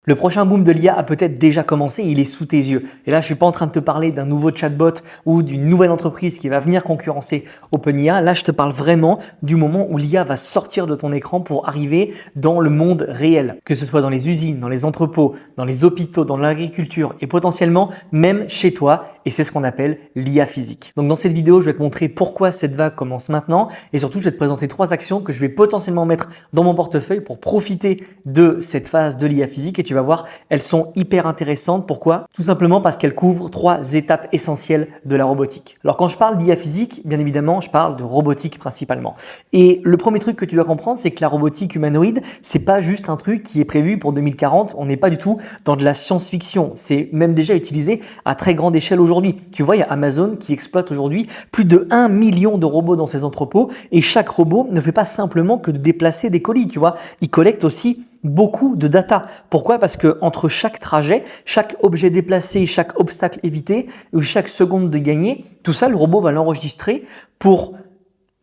Le prochain boom de l'IA a peut-être déjà commencé, il est sous tes yeux. Et là, je suis pas en train de te parler d'un nouveau chatbot ou d'une nouvelle entreprise qui va venir concurrencer OpenIA. Là, je te parle vraiment du moment où l'IA va sortir de ton écran pour arriver dans le monde réel. Que ce soit dans les usines, dans les entrepôts, dans les hôpitaux, dans l'agriculture et potentiellement même chez toi. Et c'est ce qu'on appelle l'IA physique. Donc dans cette vidéo, je vais te montrer pourquoi cette vague commence maintenant. Et surtout, je vais te présenter 3 actions que je vais potentiellement mettre dans mon portefeuille pour profiter de cette phase de l'IA physique. Et tu vas voir, elles sont hyper intéressantes. Pourquoi? Tout simplement parce qu'elles couvrent 3 étapes essentielles de la robotique. Alors quand je parle d'IA physique, bien évidemment, je parle de robotique principalement. Et le premier truc que tu dois comprendre, c'est que la robotique humanoïde, c'est pas juste un truc qui est prévu pour 2040. On n'est pas du tout dans de la science-fiction. C'est même déjà utilisé à très grande échelle aujourd'hui. Tu vois, il y a Amazon qui exploite aujourd'hui plus de 1 million de robots dans ses entrepôts et chaque robot ne fait pas simplement que de déplacer des colis, tu vois. Il collecte aussi beaucoup de data. Pourquoi? Parce que entre chaque trajet, chaque objet déplacé, chaque obstacle évité ou chaque seconde de gagné, tout ça, le robot va l'enregistrer pour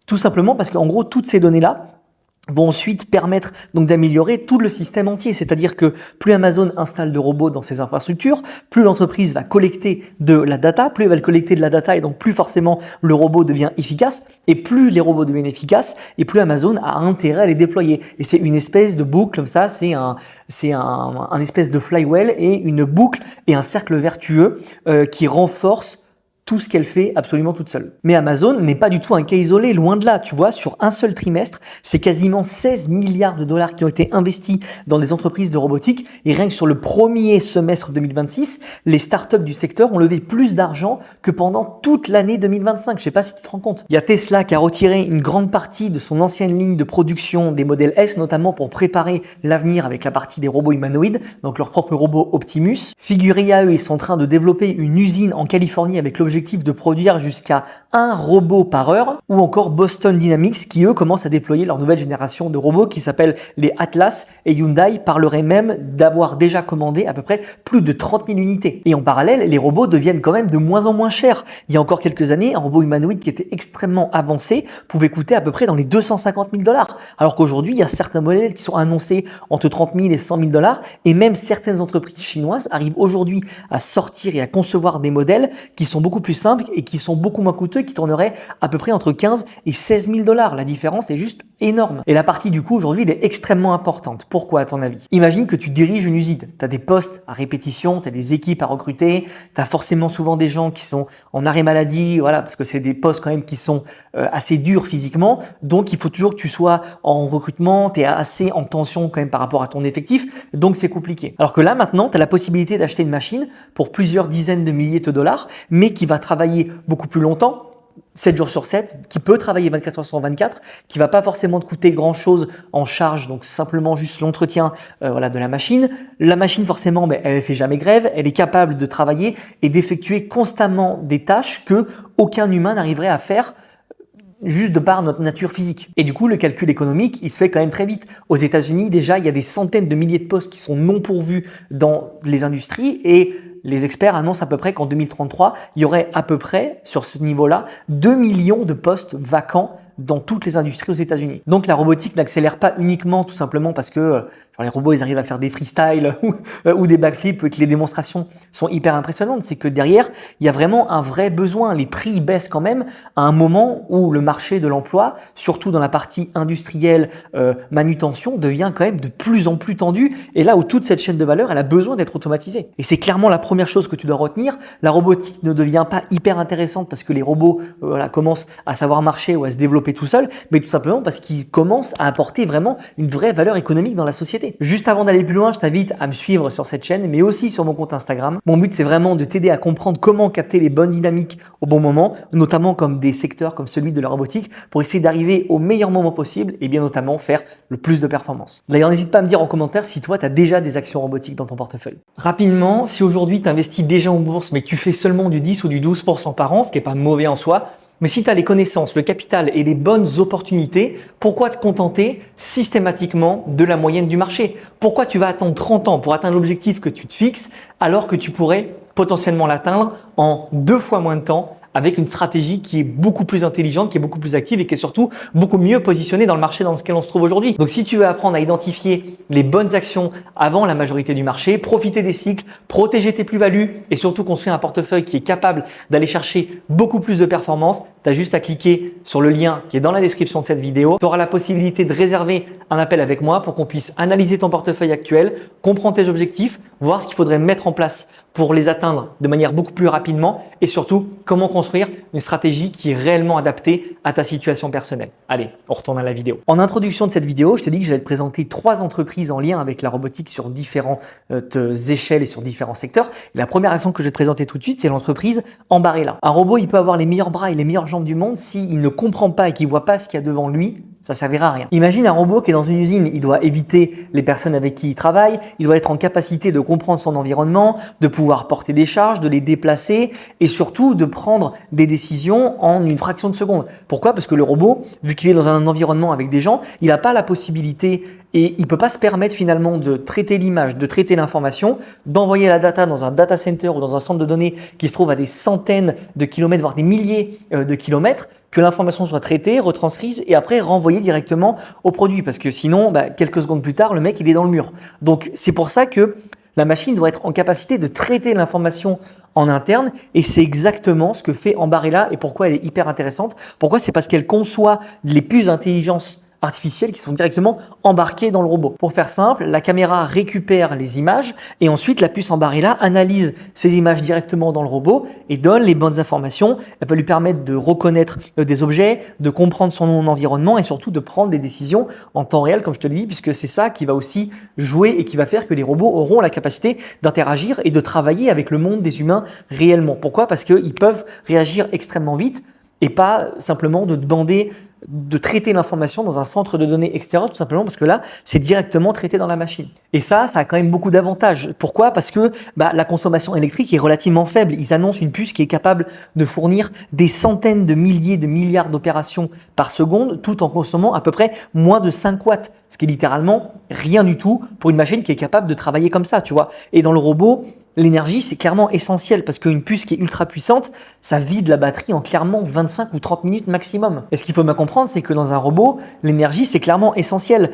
tout simplement parce qu'en gros, toutes ces données-là vont ensuite permettre donc d'améliorer tout le système entier. C'est-à-dire que plus Amazon installe de robots dans ses infrastructures, plus l'entreprise va collecter de la data, plus elle va collecter de la data et donc plus forcément le robot devient efficace. Et plus les robots deviennent efficaces et plus Amazon a intérêt à les déployer. Et c'est une espèce de boucle comme ça, c'est un espèce de flywheel et une boucle et un cercle vertueux qui renforce tout ce qu'elle fait absolument toute seule. Mais Amazon n'est pas du tout un cas isolé, loin de là. Tu vois, sur un seul trimestre, c'est quasiment 16 milliards de dollars qui ont été investis dans des entreprises de robotique. Et rien que sur le premier semestre 2026, les startups du secteur ont levé plus d'argent que pendant toute l'année 2025. Je sais pas si tu te rends compte. Il y a Tesla qui a retiré une grande partie de son ancienne ligne de production des modèles S, notamment pour préparer l'avenir avec la partie des robots humanoïdes, donc leur propre robot Optimus. Figuria, eux, ils sont en train de développer une usine en Californie avec l'objectif de produire jusqu'à 1 robot par heure, ou encore Boston Dynamics qui eux commencent à déployer leur nouvelle génération de robots qui s'appellent les Atlas, et Hyundai parlerait même d'avoir déjà commandé à peu près plus de 30 000 unités. Et en parallèle, les robots deviennent quand même de moins en moins chers. Il y a encore quelques années, un robot humanoïde qui était extrêmement avancé pouvait coûter à peu près dans les 250 000 dollars. Alors qu'aujourd'hui, il y a certains modèles qui sont annoncés entre 30 000 et 100 000 dollars, et même certaines entreprises chinoises arrivent aujourd'hui à sortir et à concevoir des modèles qui sont beaucoup plus simples et qui sont beaucoup moins coûteux, qui tourneraient à peu près entre 15 et 16 000 dollars. La différence est juste énorme. Et la partie du coup aujourd'hui, elle est extrêmement importante. Pourquoi à ton avis? Imagine que tu diriges une usine. Tu as des postes à répétition, tu as des équipes à recruter, tu as forcément souvent des gens qui sont en arrêt maladie, voilà, parce que c'est des postes quand même qui sont assez durs physiquement. Donc il faut toujours que tu sois en recrutement, tu es assez en tension quand même par rapport à ton effectif. Donc c'est compliqué. Alors que là maintenant, tu as la possibilité d'acheter une machine pour plusieurs dizaines de milliers de dollars, mais qui va travailler beaucoup plus longtemps, 7 jours sur 7, qui peut travailler 24 heures sur 24, qui va pas forcément te coûter grand chose en charge, donc simplement juste l'entretien voilà, de la machine. La machine forcément, elle fait jamais grève, elle est capable de travailler et d'effectuer constamment des tâches que aucun humain n'arriverait à faire juste de par notre nature physique. Et du coup, le calcul économique, il se fait quand même très vite. Aux États-Unis, déjà, il y a des centaines de milliers de postes qui sont non pourvus dans les industries et les experts annoncent à peu près qu'en 2033, il y aurait à peu près, sur ce niveau-là, 2 millions de postes vacants dans toutes les industries aux États-Unis. Donc la robotique n'accélère pas uniquement tout simplement parce que les robots ils arrivent à faire des freestyles ou des backflips et que les démonstrations sont hyper impressionnantes. C'est que derrière, il y a vraiment un vrai besoin. Les prix baissent quand même à un moment où le marché de l'emploi, surtout dans la partie industrielle, manutention, devient quand même de plus en plus tendu. Et là où toute cette chaîne de valeur, elle a besoin d'être automatisée. Et c'est clairement la première chose que tu dois retenir. La robotique ne devient pas hyper intéressante parce que les robots commencent à savoir marcher ou à se développer tout seul, mais tout simplement parce qu'ils commencent à apporter vraiment une vraie valeur économique dans la société. Juste avant d'aller plus loin, je t'invite à me suivre sur cette chaîne, mais aussi sur mon compte Instagram. Mon but, c'est vraiment de t'aider à comprendre comment capter les bonnes dynamiques au bon moment, notamment comme des secteurs comme celui de la robotique, pour essayer d'arriver au meilleur moment possible et bien notamment faire le plus de performance. D'ailleurs, n'hésite pas à me dire en commentaire si toi, tu as déjà des actions robotiques dans ton portefeuille. Rapidement, si aujourd'hui tu investis déjà en bourse, mais que tu fais seulement du 10 ou du 12% par an, ce qui n'est pas mauvais en soi, mais si tu as les connaissances, le capital et les bonnes opportunités, pourquoi te contenter systématiquement de la moyenne du marché? Pourquoi tu vas attendre 30 ans pour atteindre l'objectif que tu te fixes alors que tu pourrais potentiellement l'atteindre en 2 fois moins de temps avec une stratégie qui est beaucoup plus intelligente, qui est beaucoup plus active et qui est surtout beaucoup mieux positionnée dans le marché dans lequel on se trouve aujourd'hui. Donc si tu veux apprendre à identifier les bonnes actions avant la majorité du marché, profiter des cycles, protéger tes plus-values et surtout construire un portefeuille qui est capable d'aller chercher beaucoup plus de performance, tu as juste à cliquer sur le lien qui est dans la description de cette vidéo. Tu auras la possibilité de réserver un appel avec moi pour qu'on puisse analyser ton portefeuille actuel, comprendre tes objectifs, voir ce qu'il faudrait mettre en place pour les atteindre de manière beaucoup plus rapidement et surtout comment construire une stratégie qui est réellement adaptée à ta situation personnelle. Allez, on retourne à la vidéo. En introduction de cette vidéo, je t'ai dit que j'allais te présenter 3 entreprises en lien avec la robotique sur différentes échelles et sur différents secteurs. Et la première action que je vais te présenter tout de suite, c'est l'entreprise Ambarella. Un robot, il peut avoir les meilleurs bras et les meilleures jambes du monde s'il ne comprend pas et qu'il ne voit pas ce qu'il y a devant lui. Ça ne servira à rien. Imagine un robot qui est dans une usine, il doit éviter les personnes avec qui il travaille, il doit être en capacité de comprendre son environnement, de pouvoir porter des charges, de les déplacer et surtout de prendre des décisions en une fraction de seconde. Pourquoi? Parce que le robot, vu qu'il est dans un environnement avec des gens, il n'a pas la possibilité et il ne peut pas se permettre finalement de traiter l'image, de traiter l'information, d'envoyer la data dans un data center ou dans un centre de données qui se trouve à des centaines de kilomètres, voire des milliers de kilomètres, que l'information soit traitée, retranscrite et après renvoyée directement au produit. Parce que sinon, quelques secondes plus tard, le mec, il est dans le mur. Donc, c'est pour ça que la machine doit être en capacité de traiter l'information en interne et c'est exactement ce que fait Ambarella et pourquoi elle est hyper intéressante. Pourquoi? C'est parce qu'elle conçoit les puces d'intelligence artificielles qui sont directement embarquées dans le robot. Pour faire simple, la caméra récupère les images et ensuite la puce Ambarella analyse ces images directement dans le robot et donne les bonnes informations. Elle va lui permettre de reconnaître des objets, de comprendre son environnement et surtout de prendre des décisions en temps réel, comme je te l'ai dit, puisque c'est ça qui va aussi jouer et qui va faire que les robots auront la capacité d'interagir et de travailler avec le monde des humains réellement. Pourquoi? Parce qu'ils peuvent réagir extrêmement vite et pas simplement de demander de traiter l'information dans un centre de données extérieur, tout simplement parce que là, c'est directement traité dans la machine. Et ça a quand même beaucoup d'avantages. Pourquoi? Parce que la consommation électrique est relativement faible. Ils annoncent une puce qui est capable de fournir des centaines de milliers de milliards d'opérations par seconde, tout en consommant à peu près moins de 5 watts, ce qui est littéralement rien du tout pour une machine qui est capable de travailler comme ça, tu vois. Et dans le robot, l'énergie, c'est clairement essentiel parce qu'une puce qui est ultra puissante, ça vide la batterie en clairement 25 ou 30 minutes maximum. Et ce qu'il faut bien comprendre, c'est que dans un robot, l'énergie, c'est clairement essentiel.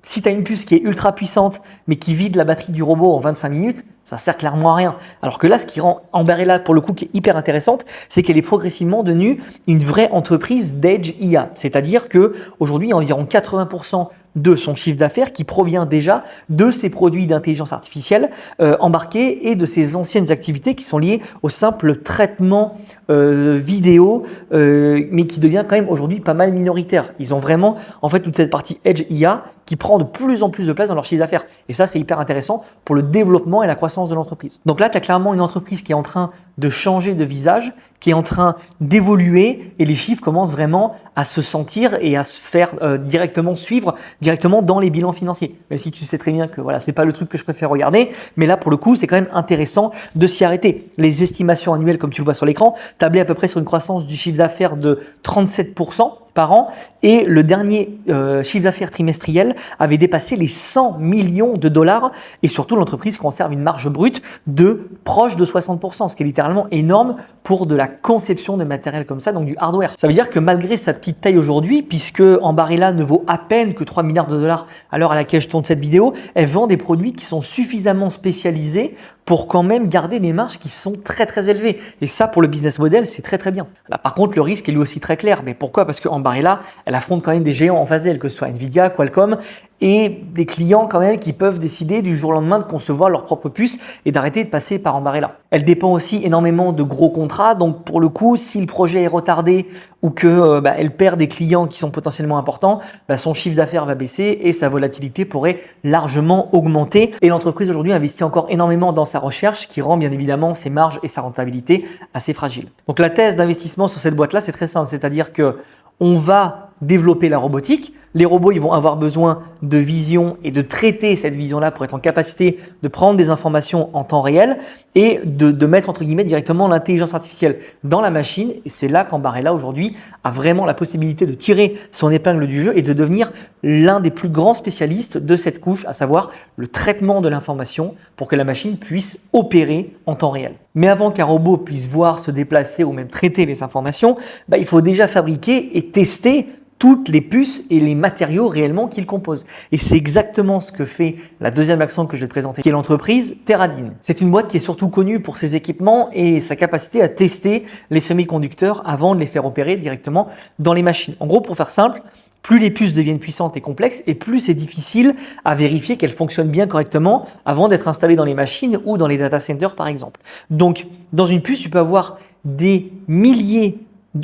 Si tu as une puce qui est ultra puissante, mais qui vide la batterie du robot en 25 minutes, ça sert clairement à rien. Alors que là, ce qui rend Ambarella, pour le coup, qui est hyper intéressante, c'est qu'elle est progressivement devenue une vraie entreprise d'Edge IA. C'est-à-dire qu'aujourd'hui, environ 80% de son chiffre d'affaires qui provient déjà de ces produits d'intelligence artificielle embarqués et de ses anciennes activités qui sont liées au simple traitement vidéo, mais qui devient quand même aujourd'hui pas mal minoritaire. Ils ont vraiment en fait toute cette partie Edge IA qui prend de plus en plus de place dans leur chiffre d'affaires. Et ça, c'est hyper intéressant pour le développement et la croissance de l'entreprise. Donc là, tu as clairement une entreprise qui est en train de changer de visage, qui est en train d'évoluer et les chiffres commencent vraiment à se sentir et à se faire directement suivre directement dans les bilans financiers. Même si tu sais très bien que voilà, c'est pas le truc que je préfère regarder, mais là pour le coup, c'est quand même intéressant de s'y arrêter. Les estimations annuelles, comme tu le vois sur l'écran, tablaient à peu près sur une croissance du chiffre d'affaires de 37% par an et le dernier chiffre d'affaires trimestriel avait dépassé les 100 millions de dollars et surtout l'entreprise conserve une marge brute de proche de 60%, ce qui est littéralement énorme pour de la conception de matériel comme ça, donc du hardware. Ça veut dire que malgré sa petite taille aujourd'hui, puisque Ambarella ne vaut à peine que 3 milliards de dollars à l'heure à laquelle je tourne cette vidéo, elle vend des produits qui sont suffisamment spécialisés pour quand même garder des marges qui sont très très élevées. Et ça, pour le business model, c'est très très bien. Là, par contre, le risque est lui aussi très clair. Mais pourquoi? Parce que Ambarella, elle affronte quand même des géants en face d'elle, que ce soit Nvidia, Qualcomm, et des clients quand même qui peuvent décider du jour au lendemain de concevoir leur propre puce et d'arrêter de passer par Ambarella. Elle dépend aussi énormément de gros contrats, donc pour le coup, si le projet est retardé ou que elle perd des clients qui sont potentiellement importants, son chiffre d'affaires va baisser et sa volatilité pourrait largement augmenter. Et l'entreprise aujourd'hui investit encore énormément dans sa recherche, qui rend bien évidemment ses marges et sa rentabilité assez fragiles. Donc la thèse d'investissement sur cette boîte-là, c'est très simple, c'est-à-dire que on va développer la robotique, Les robots, ils vont avoir besoin de vision et de traiter cette vision-là pour être en capacité de prendre des informations en temps réel et de mettre entre guillemets directement l'intelligence artificielle dans la machine. Et c'est là qu'Ambarella aujourd'hui a vraiment la possibilité de tirer son épingle du jeu et de devenir l'un des plus grands spécialistes de cette couche, à savoir le traitement de l'information pour que la machine puisse opérer en temps réel. Mais avant qu'un robot puisse voir, se déplacer ou même traiter les informations, il faut déjà fabriquer et tester toutes les puces et les matériaux réellement qu'ils composent. Et c'est exactement ce que fait la deuxième action que je vais te présenter, qui est l'entreprise Teradyn. C'est une boîte qui est surtout connue pour ses équipements et sa capacité à tester les semi-conducteurs avant de les faire opérer directement dans les machines. En gros, pour faire simple, plus les puces deviennent puissantes et complexes et plus c'est difficile à vérifier qu'elles fonctionnent bien correctement avant d'être installées dans les machines ou dans les data centers par exemple. Donc, dans une puce, tu peux avoir des milliers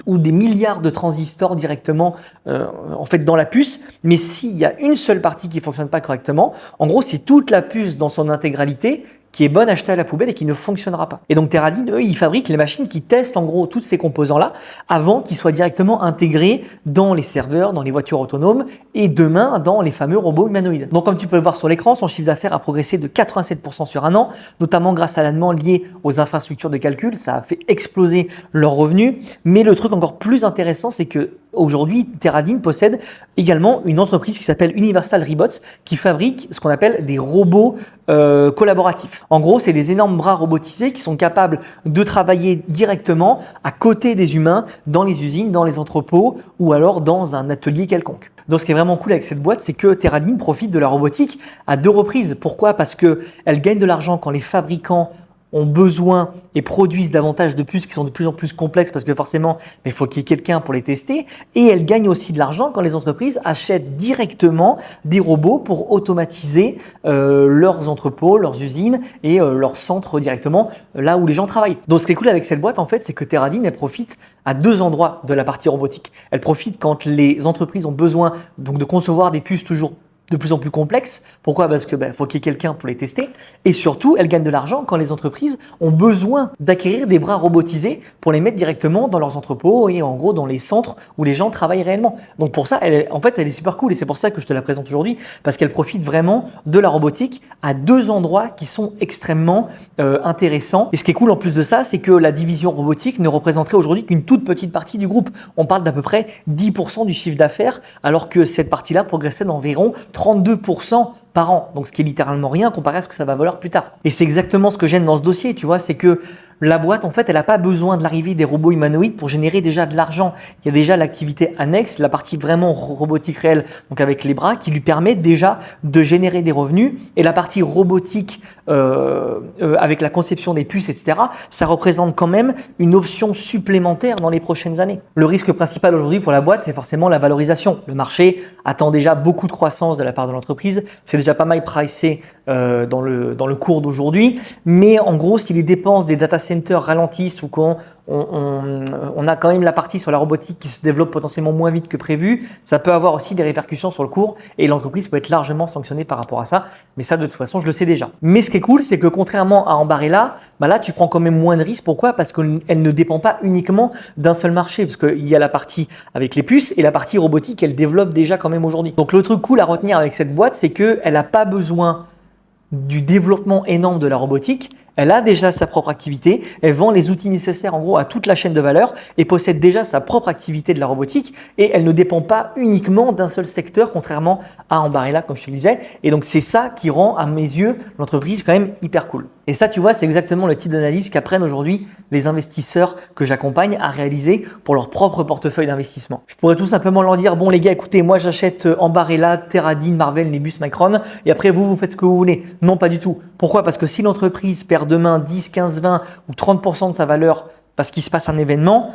ou des milliards de transistors directement en fait dans la puce, mais s'il y a une seule partie qui ne fonctionne pas correctement, en gros c'est toute la puce dans son intégralité qui est bonne à jeter à la poubelle et qui ne fonctionnera pas. Et donc Teradyn, eux, ils fabriquent les machines qui testent en gros tous ces composants-là avant qu'ils soient directement intégrés dans les serveurs, dans les voitures autonomes et demain dans les fameux robots humanoïdes. Donc comme tu peux le voir sur l'écran, son chiffre d'affaires a progressé de 87% sur un an, notamment grâce à la demande liée aux infrastructures de calcul. Ça a fait exploser leurs revenus. Mais le truc encore plus intéressant, c'est que aujourd'hui, Teradyn possède également une entreprise qui s'appelle Universal Robots qui fabrique ce qu'on appelle des robots collaboratifs. En gros, c'est des énormes bras robotisés qui sont capables de travailler directement à côté des humains dans les usines, dans les entrepôts ou alors dans un atelier quelconque. Donc ce qui est vraiment cool avec cette boîte, c'est que Teradyn profite de la robotique à 2 reprises. Pourquoi? Parce qu'elle gagne de l'argent quand les fabricants ont besoin et produisent davantage de puces qui sont de plus en plus complexes parce que forcément, il faut qu'il y ait quelqu'un pour les tester. Et elles gagnent aussi de l'argent quand les entreprises achètent directement des robots pour automatiser leurs entrepôts, leurs usines et leurs centres directement là où les gens travaillent. Donc ce qui est cool avec cette boîte en fait, c'est que Teradyn, elle profite à 2 endroits de la partie robotique. Elle profite quand les entreprises ont besoin donc de concevoir des puces toujours de plus en plus complexes. Pourquoi? Parce que faut qu'il y ait quelqu'un pour les tester. Et surtout, elle gagne de l'argent quand les entreprises ont besoin d'acquérir des bras robotisés pour les mettre directement dans leurs entrepôts et en gros dans les centres où les gens travaillent réellement. Donc pour ça, elle est super cool et c'est pour ça que je te la présente aujourd'hui parce qu'elle profite vraiment de la robotique à 2 endroits qui sont extrêmement intéressants. Et ce qui est cool en plus de ça, c'est que la division robotique ne représenterait aujourd'hui qu'une toute petite partie du groupe. On parle d'à peu près 10% du chiffre d'affaires alors que cette partie-là progressait d'environ 32% par an. Donc ce qui est littéralement rien comparé à ce que ça va valoir plus tard. Et c'est exactement ce que j'aime dans ce dossier, tu vois, c'est que la boîte, en fait, elle n'a pas besoin de l'arrivée des robots humanoïdes pour générer déjà de l'argent. Il y a déjà l'activité annexe, la partie vraiment robotique réelle, donc avec les bras, qui lui permet déjà de générer des revenus. Et la partie robotique avec la conception des puces, etc., ça représente quand même une option supplémentaire dans les prochaines années. Le risque principal aujourd'hui pour la boîte, c'est forcément la valorisation. Le marché attend déjà beaucoup de croissance de la part de l'entreprise. C'est déjà pas mal pricé dans le cours d'aujourd'hui. Mais en gros, si les dépenses des data centers ralentissent ou qu'on on a quand même la partie sur la robotique qui se développe potentiellement moins vite que prévu, ça peut avoir aussi des répercussions sur le cours et l'entreprise peut être largement sanctionnée par rapport à ça. Mais ça, de toute façon, je le sais déjà. Mais ce qui est cool, c'est que contrairement à Ambarella, là, tu prends quand même moins de risques. Pourquoi? Parce qu'elle ne dépend pas uniquement d'un seul marché, parce qu'il y a la partie avec les puces et la partie robotique, elle développe déjà quand même aujourd'hui. Donc, le truc cool à retenir avec cette boîte, c'est qu'elle n'a pas besoin du développement énorme de la robotique. Elle a déjà sa propre activité, elle vend les outils nécessaires en gros à toute la chaîne de valeur et possède déjà sa propre activité de la robotique et elle ne dépend pas uniquement d'un seul secteur contrairement à Ambarella comme je te le disais. Et donc c'est ça qui rend à mes yeux l'entreprise quand même hyper cool. Et ça tu vois c'est exactement le type d'analyse qu'apprennent aujourd'hui les investisseurs que j'accompagne à réaliser pour leur propre portefeuille d'investissement. Je pourrais tout simplement leur dire bon les gars écoutez moi j'achète Ambarella, Teradyn, Marvell, Nebus, Micron et après vous faites ce que vous voulez. Non pas du tout. Pourquoi? Parce que si l'entreprise perd demain 10, 15, 20 ou 30% de sa valeur parce qu'il se passe un événement,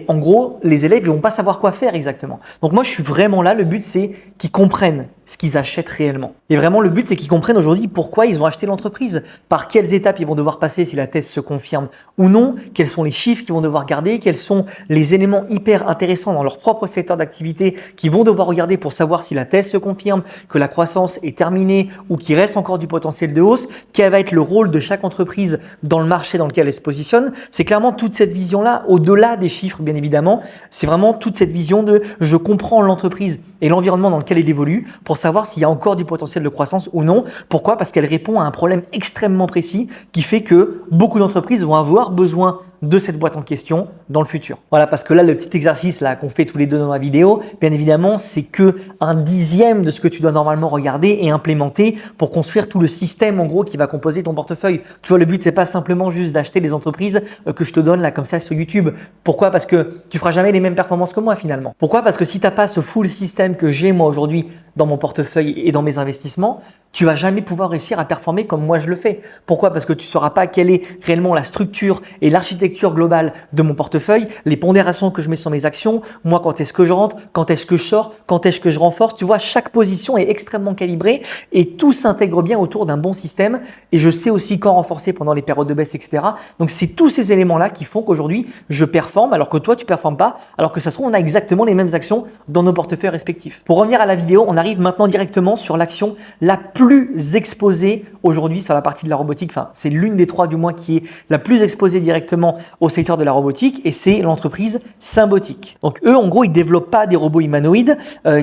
en gros, les élèves ne vont pas savoir quoi faire exactement. Donc moi, je suis vraiment là. Le but, c'est qu'ils comprennent ce qu'ils achètent réellement. Et vraiment, le but, c'est qu'ils comprennent aujourd'hui pourquoi ils ont acheté l'entreprise, par quelles étapes ils vont devoir passer si la thèse se confirme ou non, quels sont les chiffres qu'ils vont devoir garder, quels sont les éléments hyper intéressants dans leur propre secteur d'activité qu'ils vont devoir regarder pour savoir si la thèse se confirme, que la croissance est terminée ou qu'il reste encore du potentiel de hausse, quel va être le rôle de chaque entreprise dans le marché dans lequel elle se positionne. C'est clairement toute cette vision-là, au-delà des chiffres bien évidemment, c'est vraiment toute cette vision de je comprends l'entreprise et l'environnement dans lequel elle évolue pour savoir s'il y a encore du potentiel de croissance ou non. Pourquoi? Parce qu'elle répond à un problème extrêmement précis qui fait que beaucoup d'entreprises vont avoir besoin de cette boîte en question dans le futur. Voilà, parce que là, le petit exercice là qu'on fait tous les deux dans la vidéo, bien évidemment, c'est que 1/10 de ce que tu dois normalement regarder et implémenter pour construire tout le système en gros qui va composer ton portefeuille. Tu vois, le but c'est pas simplement juste d'acheter des entreprises que je te donne là comme ça sur YouTube. Pourquoi? Parce que tu feras jamais les mêmes performances que moi finalement. Pourquoi? Parce que si tu n'as pas ce full système que j'ai moi aujourd'hui dans mon portefeuille et dans mes investissements, tu vas jamais pouvoir réussir à performer comme moi je le fais. Pourquoi? Parce que tu ne sauras pas quelle est réellement la structure et l'architecture globale de mon portefeuille, les pondérations que je mets sur mes actions, moi quand est-ce que je rentre, quand est-ce que je sors, quand est-ce que je renforce. Tu vois, chaque position est extrêmement calibrée et tout s'intègre bien autour d'un bon système et je sais aussi quand renforcer pendant les périodes de baisse, etc. Donc c'est tous ces éléments-là qui font qu'aujourd'hui je performe alors que toi tu ne performes pas, alors que ça se trouve on a exactement les mêmes actions dans nos portefeuilles respectifs. Pour revenir à la vidéo, on arrive maintenant directement sur l'action la plus exposée aujourd'hui sur la partie de la robotique. Enfin, c'est l'une des trois du moins qui est la plus exposée directement au secteur de la robotique et c'est l'entreprise Symbotic. Donc eux, en gros, ils développent pas des robots humanoïdes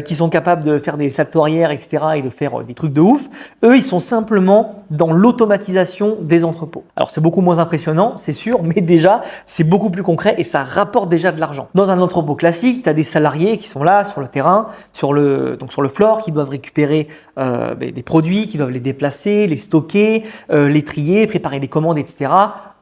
qui sont capables de faire des saltos arrière, etc. et de faire des trucs de ouf. Eux, ils sont simplement dans l'automatisation des entrepôts. Alors c'est beaucoup moins impressionnant, c'est sûr, mais déjà, c'est beaucoup plus concret et ça rapporte déjà de l'argent. Dans un entrepôt classique, tu as des salariés qui sont là sur le terrain, sur le floor, qui doivent récupérer des produits, qui doivent les déplacer, les stocker, les trier, préparer les commandes, etc.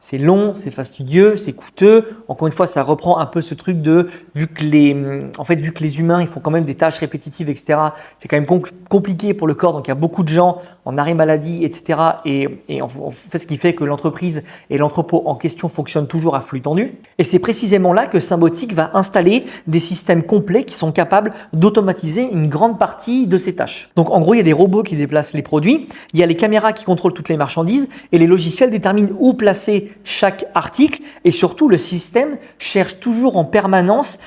C'est long, c'est fastidieux, c'est coûteux. Encore une fois, ça reprend un peu ce truc de vu que les humains ils font quand même des tâches répétitives, etc. C'est quand même compliqué pour le corps. Donc il y a beaucoup de gens en arrêt maladie, etc. Et en fait, ce qui fait que l'entreprise et l'entrepôt en question fonctionnent toujours à flux tendu. Et c'est précisément là que Symbotic va installer des systèmes complets qui sont capables d'automatiser une grande partie de ces tâches. Donc en gros, il y a des robots qui déplacent les produits, il y a les caméras qui contrôlent toutes les marchandises et les logiciels déterminent où placer chaque article et surtout le système cherche toujours en permanence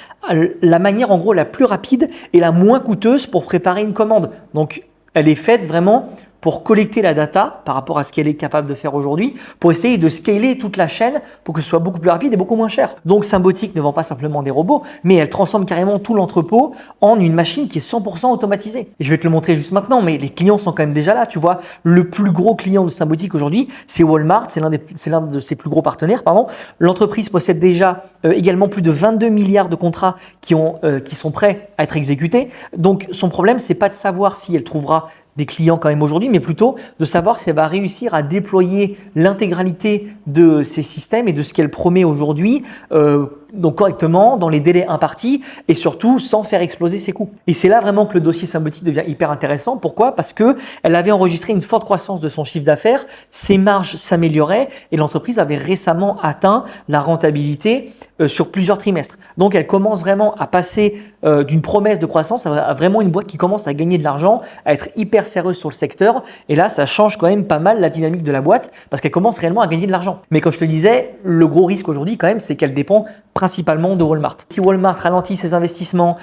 la manière en gros la plus rapide et la moins coûteuse pour préparer une commande. Donc elle est faite vraiment pour collecter la data par rapport à ce qu'elle est capable de faire aujourd'hui, pour essayer de scaler toute la chaîne pour que ce soit beaucoup plus rapide et beaucoup moins cher. Donc Symbotic ne vend pas simplement des robots, mais elle transforme carrément tout l'entrepôt en une machine qui est 100% automatisée. Et je vais te le montrer juste maintenant, mais les clients sont quand même déjà là. Tu vois, le plus gros client de Symbotic aujourd'hui, c'est Walmart, c'est l'un de ses plus gros partenaires. L'entreprise possède déjà également plus de 22 milliards de contrats qui sont prêts à être exécutés. Donc son problème, c'est pas de savoir si elle trouvera des clients quand même aujourd'hui, mais plutôt de savoir si elle va réussir à déployer l'intégralité de ces systèmes et de ce qu'elle promet aujourd'hui donc correctement, dans les délais impartis et surtout sans faire exploser ses coûts. Et c'est là vraiment que le dossier Symbotic devient hyper intéressant. Pourquoi? Parce que elle avait enregistré une forte croissance de son chiffre d'affaires, ses marges s'amélioraient et l'entreprise avait récemment atteint la rentabilité sur plusieurs trimestres. Donc elle commence vraiment à passer d'une promesse de croissance à vraiment une boîte qui commence à gagner de l'argent, à être hyper sérieuse sur le secteur. Et là, ça change quand même pas mal la dynamique de la boîte parce qu'elle commence réellement à gagner de l'argent. Mais comme je te disais, le gros risque aujourd'hui quand même, c'est qu'elle dépend principalement de Walmart. Si Walmart ralentit ses investissements,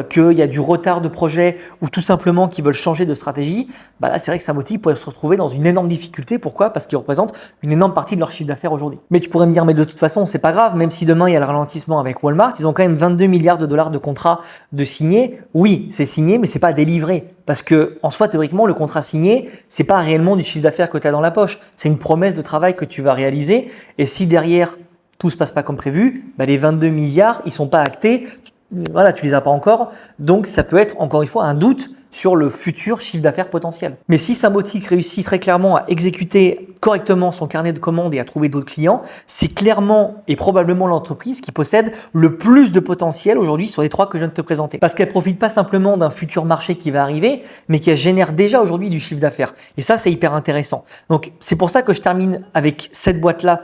qu'il y a du retard de projet ou tout simplement qu'ils veulent changer de stratégie, bah là c'est vrai que Symbotic pourrait se retrouver dans une énorme difficulté. Pourquoi? Parce qu'ils représentent une énorme partie de leur chiffre d'affaires aujourd'hui. Mais tu pourrais me dire, mais de toute façon c'est pas grave, même si demain il y a le ralentissement avec Walmart, ils ont quand même 22 milliards de dollars de contrats de signés. Oui, c'est signé, mais c'est pas délivré. Parce que en soi, théoriquement, le contrat signé, c'est pas réellement du chiffre d'affaires que tu as dans la poche. C'est une promesse de travail que tu vas réaliser. Et si derrière tout se passe pas comme prévu, bah les 22 milliards, ils sont pas actés. Voilà, tu les as pas encore. Donc, ça peut être encore une fois un doute sur le futur chiffre d'affaires potentiel. Mais si Symbotic réussit très clairement à exécuter correctement son carnet de commandes et à trouver d'autres clients, c'est clairement et probablement l'entreprise qui possède le plus de potentiel aujourd'hui sur les trois que je viens de te présenter. Parce qu'elle profite pas simplement d'un futur marché qui va arriver, mais qu'elle génère déjà aujourd'hui du chiffre d'affaires. Et ça, c'est hyper intéressant. Donc, c'est pour ça que je termine avec cette boîte-là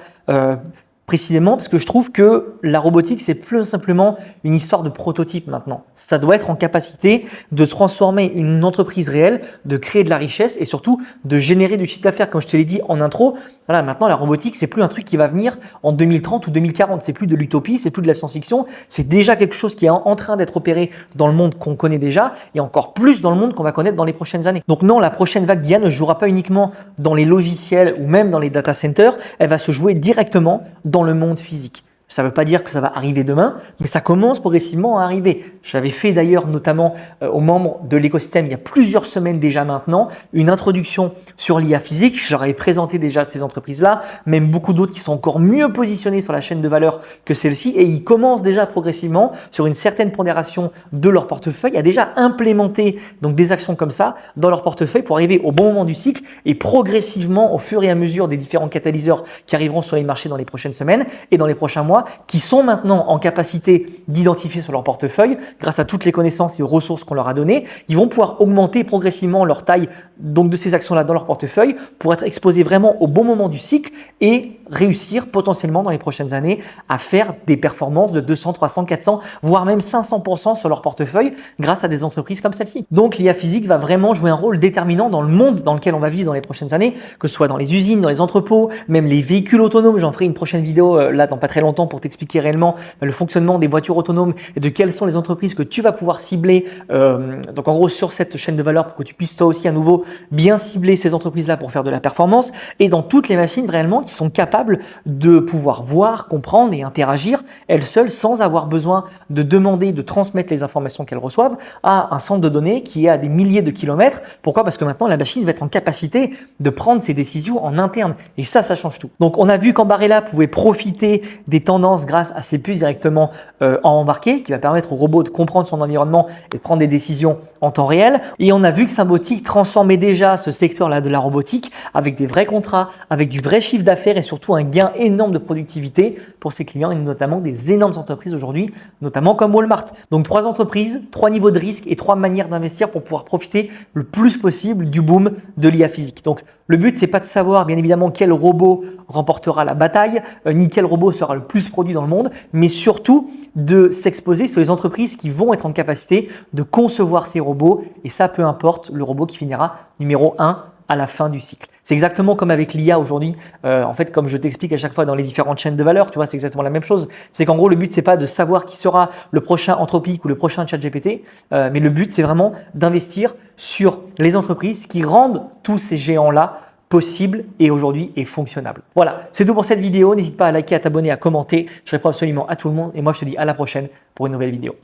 Précisément parce que je trouve que la robotique, c'est plus simplement une histoire de prototype maintenant. Ça doit être en capacité de transformer une entreprise réelle, de créer de la richesse et surtout de générer du chiffre d'affaires. Comme je te l'ai dit en intro, voilà, maintenant la robotique, c'est plus un truc qui va venir en 2030 ou 2040. C'est plus de l'utopie, c'est plus de la science-fiction. C'est déjà quelque chose qui est en train d'être opéré dans le monde qu'on connaît déjà et encore plus dans le monde qu'on va connaître dans les prochaines années. Donc non, la prochaine vague d'IA ne jouera pas uniquement dans les logiciels ou même dans les data centers. Elle va se jouer directement dans le monde physique. Ça ne veut pas dire que ça va arriver demain, mais ça commence progressivement à arriver. J'avais fait d'ailleurs notamment aux membres de l'écosystème il y a plusieurs semaines déjà maintenant, une introduction sur l'IA physique. Je leur avais présenté déjà ces entreprises-là, même beaucoup d'autres qui sont encore mieux positionnées sur la chaîne de valeur que celle-ci et ils commencent déjà progressivement sur une certaine pondération de leur portefeuille à déjà implémenter donc des actions comme ça dans leur portefeuille pour arriver au bon moment du cycle et progressivement au fur et à mesure des différents catalyseurs qui arriveront sur les marchés dans les prochaines semaines et dans les prochains mois, qui sont maintenant en capacité d'identifier sur leur portefeuille, grâce à toutes les connaissances et aux ressources qu'on leur a données, ils vont pouvoir augmenter progressivement leur taille donc de ces actions-là dans leur portefeuille pour être exposés vraiment au bon moment du cycle et réussir potentiellement dans les prochaines années à faire des performances de 200, 300, 400, voire même 500% sur leur portefeuille grâce à des entreprises comme celle-ci. Donc l'IA physique va vraiment jouer un rôle déterminant dans le monde dans lequel on va vivre dans les prochaines années, que ce soit dans les usines, dans les entrepôts, même les véhicules autonomes. J'en ferai une prochaine vidéo là dans pas très longtemps pour t'expliquer réellement le fonctionnement des voitures autonomes et de quelles sont les entreprises que tu vas pouvoir cibler donc en gros sur cette chaîne de valeur pour que tu puisses toi aussi à nouveau bien cibler ces entreprises-là pour faire de la performance et dans toutes les machines réellement qui sont capables de pouvoir voir, comprendre et interagir elles seules sans avoir besoin de demander, de transmettre les informations qu'elles reçoivent à un centre de données qui est à des milliers de kilomètres. Pourquoi? Parce que maintenant la machine va être en capacité de prendre ses décisions en interne et ça change tout. Donc on a vu qu'Ambarella pouvait profiter des tendances grâce à ses puces directement en embarqué qui va permettre au robot de comprendre son environnement et de prendre des décisions en temps réel. Et on a vu que Symbotic transformait déjà ce secteur-là de la robotique avec des vrais contrats, avec du vrai chiffre d'affaires et surtout un gain énorme de productivité pour ses clients et notamment des énormes entreprises aujourd'hui, notamment comme Walmart. Donc 3 entreprises, 3 niveaux de risque et 3 manières d'investir pour pouvoir profiter le plus possible du boom de l'IA physique. Donc le but, c'est pas de savoir bien évidemment quel robot remportera la bataille, ni quel robot sera le plus produit dans le monde, mais surtout de s'exposer sur les entreprises qui vont être en capacité de concevoir ces robots et ça, peu importe le robot qui finira numéro 1 à la fin du cycle. C'est exactement comme avec l'IA aujourd'hui. En fait, comme je t'explique à chaque fois dans les différentes chaînes de valeur, tu vois, c'est exactement la même chose. C'est qu'en gros, le but, c'est pas de savoir qui sera le prochain Anthropic ou le prochain ChatGPT, mais le but, c'est vraiment d'investir sur les entreprises qui rendent tous ces géants-là possibles et aujourd'hui et fonctionnables. Voilà, c'est tout pour cette vidéo. N'hésite pas à liker, à t'abonner, à commenter. Je réponds absolument à tout le monde et moi, je te dis à la prochaine pour une nouvelle vidéo.